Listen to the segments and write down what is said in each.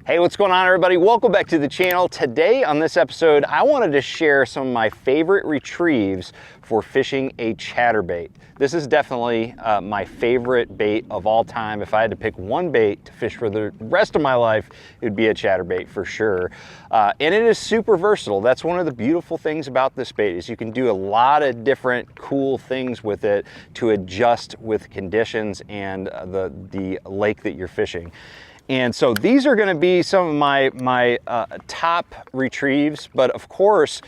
Hey, what's going on, everybody? Welcome back to the channel. Today on this episode, I wanted to share some of my favorite retrieves for fishing a chatterbait. This is definitely my favorite bait of all time. If I had to pick one bait to fish for the rest of my life, it would be a chatterbait for sure. And it is super versatile. That's one of the beautiful things about this bait is you can do a lot of different cool things with it to adjust with conditions and the lake that you're fishing. And so these are going to be some of my top retrieves, but of course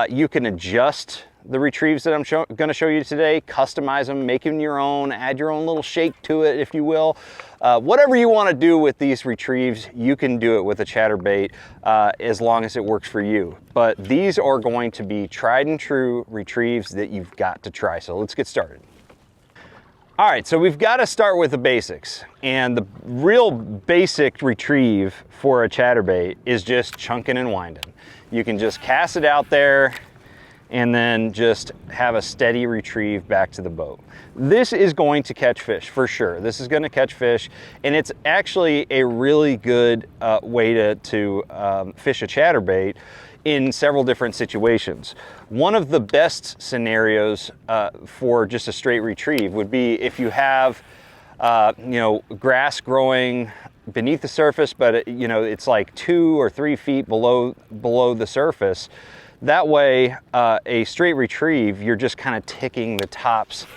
you can adjust the retrieves that I'm going to show you today, customize them, make them your own, add your own little shake to it, if you will. Whatever you want to do with these retrieves, you can do it with a chatterbait as long as it works for you. But these are going to be tried and true retrieves that you've got to try. So let's get started. All right, so we've got to start with the basics. And the real basic retrieve for a chatterbait is just chunking and winding. You can just cast it out there and then just have a steady retrieve back to the boat. This is going to catch fish for sure. This is going to catch fish, and it's actually a really good way to fish a chatterbait in several different situations. One of the best scenarios for just a straight retrieve would be if you have grass growing beneath the surface, but it's like 2 or 3 feet below the surface. That way, a straight retrieve, you're just kind of ticking the tops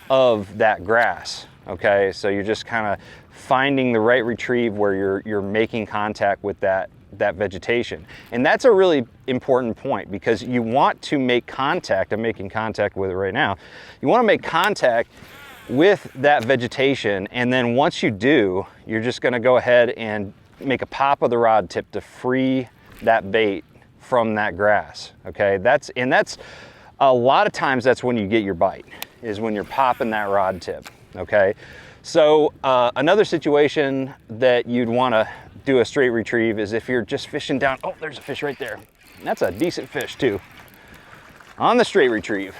of that grass. Okay, so you're just kind of finding the right retrieve where you're making contact with that vegetation. And that's a really important point because you want to make contact. I'm making contact with it right now. You want to make contact with that vegetation, and then once you do, you're just going to go ahead and make a pop of the rod tip to free that bait from that grass. Okay, that's a lot of times that's when you get your bite, is when you're popping that rod tip. Okay, so another situation that you'd want to do a straight retrieve is if you're just fishing down. Oh, there's a fish right there. That's a decent fish too. On the straight retrieve.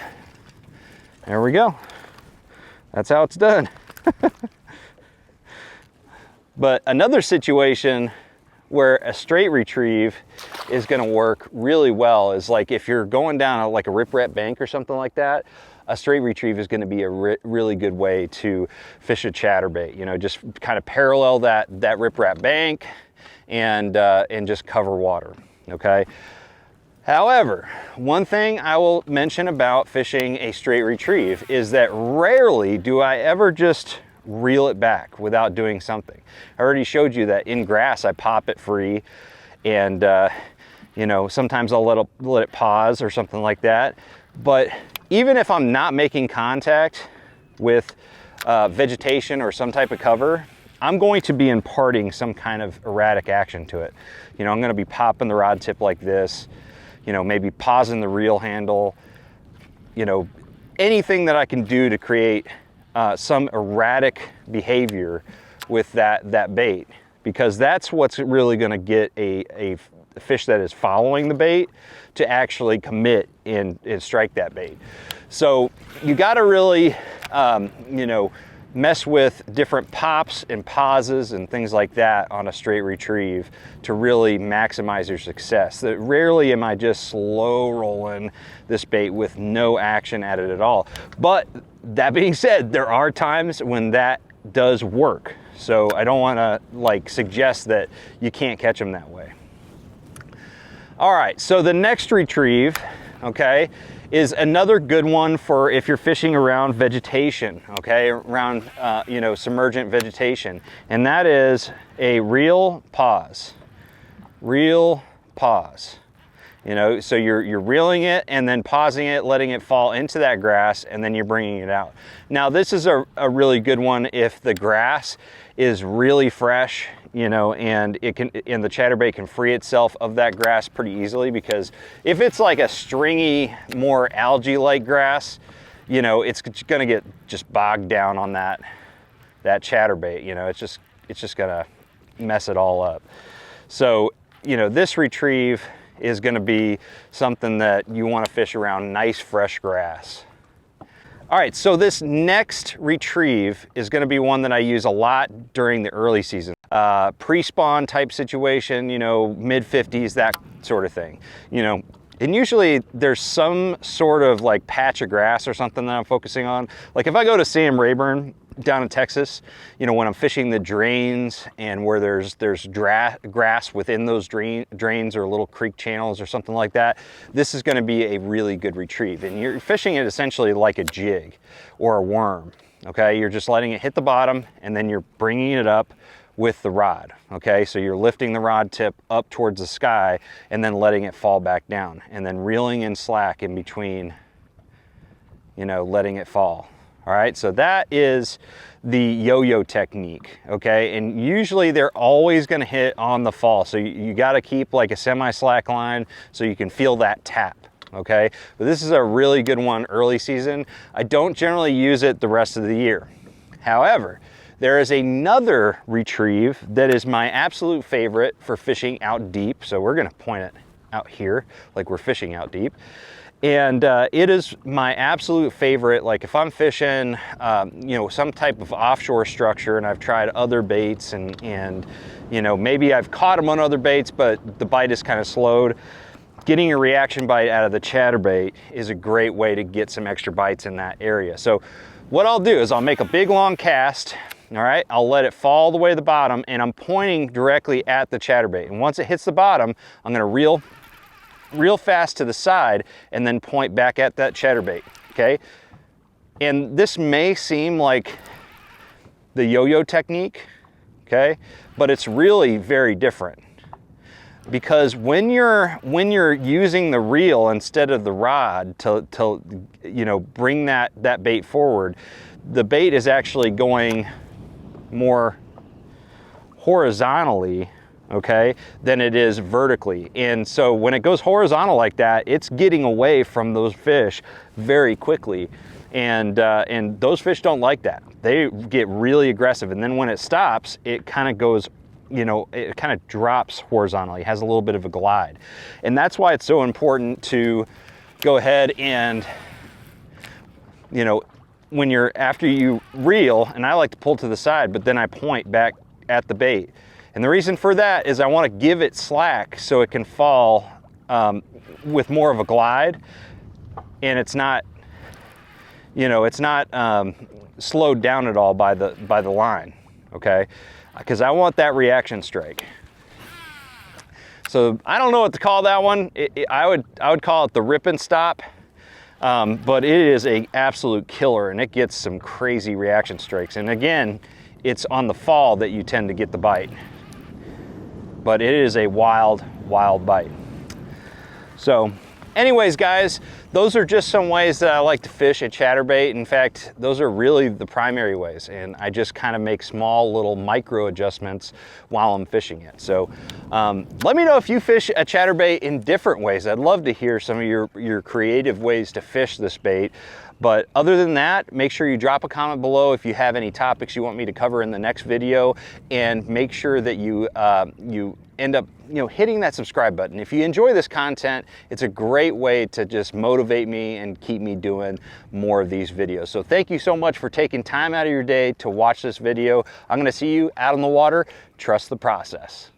There we go. That's how it's done. But another situation where a straight retrieve is going to work really well is like if you're going down like a riprap bank or something like that. A straight retrieve is going to be a really good way to fish a chatterbait. Just kind of parallel that riprap bank and just cover water. Okay. However, one thing I will mention about fishing a straight retrieve is that rarely do I ever just reel it back without doing something. I already showed you that in grass I pop it free, and sometimes I'll let it pause or something like that. But even if I'm not making contact with vegetation or some type of cover, I'm going to be imparting some kind of erratic action to it. I'm going to be popping the rod tip like this, maybe pausing the reel handle, anything that I can do to create some erratic behavior with that bait, because that's what's really going to get a fish that is following the bait to actually commit and strike that bait. So you got to really mess with different pops and pauses and things like that on a straight retrieve to really maximize your success. Rarely am I just slow rolling this bait with no action at it at all. But that being said, there are times when that does work. So I don't want to suggest that you can't catch them that way. All right, so the next retrieve, okay, is another good one for if you're fishing around vegetation, okay, around submergent vegetation, and that is a reel pause. Reel pause. So you're reeling it and then pausing it, letting it fall into that grass, and then you're bringing it out. Now this is a really good one if the grass is really fresh, and the chatterbait can free itself of that grass pretty easily, because if it's like a stringy, more algae-like grass, it's gonna get just bogged down on that chatterbait. It's just gonna mess it all up. So this retrieve is going to be something that you want to fish around nice fresh grass. All right, so this next retrieve is gonna be one that I use a lot during the early season. Pre-spawn type situation, you know, mid-50s, that sort of thing, you know. And usually there's some sort of like patch of grass or something that I'm focusing on. Like if I go to Sam Rayburn down in Texas, you know, when I'm fishing the drains and where there's grass within those drains or little creek channels or something like that, this is going to be a really good retrieve. And you're fishing it essentially like a jig or a worm, okay? You're just letting it hit the bottom and then you're bringing it up with the rod, okay? So you're lifting the rod tip up towards the sky and then letting it fall back down and then reeling in slack in between, you know, letting it fall. All right, so that is the yo-yo technique, okay? And usually they're always gonna hit on the fall. So you gotta keep like a semi-slack line so you can feel that tap, okay? But this is a really good one early season. I don't generally use it the rest of the year. However, there is another retrieve that is my absolute favorite for fishing out deep. So we're gonna point it out here like we're fishing out deep. And it is my absolute favorite. Like if I'm fishing, you know, some type of offshore structure and I've tried other baits and you know, maybe I've caught them on other baits, but the bite is kind of slowed. Getting a reaction bite out of the chatterbait is a great way to get some extra bites in that area. So what I'll do is I'll make a big long cast. All right, I'll let it fall all the way to the bottom and I'm pointing directly at the chatterbait. And once it hits the bottom, I'm gonna reel fast to the side and then point back at that chatterbait, okay? And this may seem like the yo-yo technique, okay? But it's really very different. Because when you're using the reel instead of the rod to you know, bring that bait forward, the bait is actually going more horizontally, okay, than it is vertically. And so when it goes horizontal like that, it's getting away from those fish very quickly. And those fish don't like that. They get really aggressive. And then when it stops, it kind of goes, you know, it kind of drops horizontally, has a little bit of a glide. And that's why it's so important to go ahead and, you know, when after you reel, and I like to pull to the side, but then I point back at the bait. And the reason for that is I want to give it slack so it can fall with more of a glide, and it's not, you know, it's not slowed down at all by the line, okay? Because I want that reaction strike. So I don't know what to call that one. I would call it the rip and stop. But it is an absolute killer and it gets some crazy reaction strikes. And again, it's on the fall that you tend to get the bite. But it is a wild, wild bite. So anyways, guys, those are just some ways that I like to fish a chatterbait. In fact, those are really the primary ways. And I just kind of make small little micro adjustments while I'm fishing it. So let me know if you fish a chatterbait in different ways. I'd love to hear some of your creative ways to fish this bait. But other than that, make sure you drop a comment below if you have any topics you want me to cover in the next video, and make sure that you end up, you know, hitting that subscribe button. If you enjoy this content, it's a great way to just motivate me and keep me doing more of these videos. So thank you so much for taking time out of your day to watch this video. I'm going to see you out on the water. Trust the process.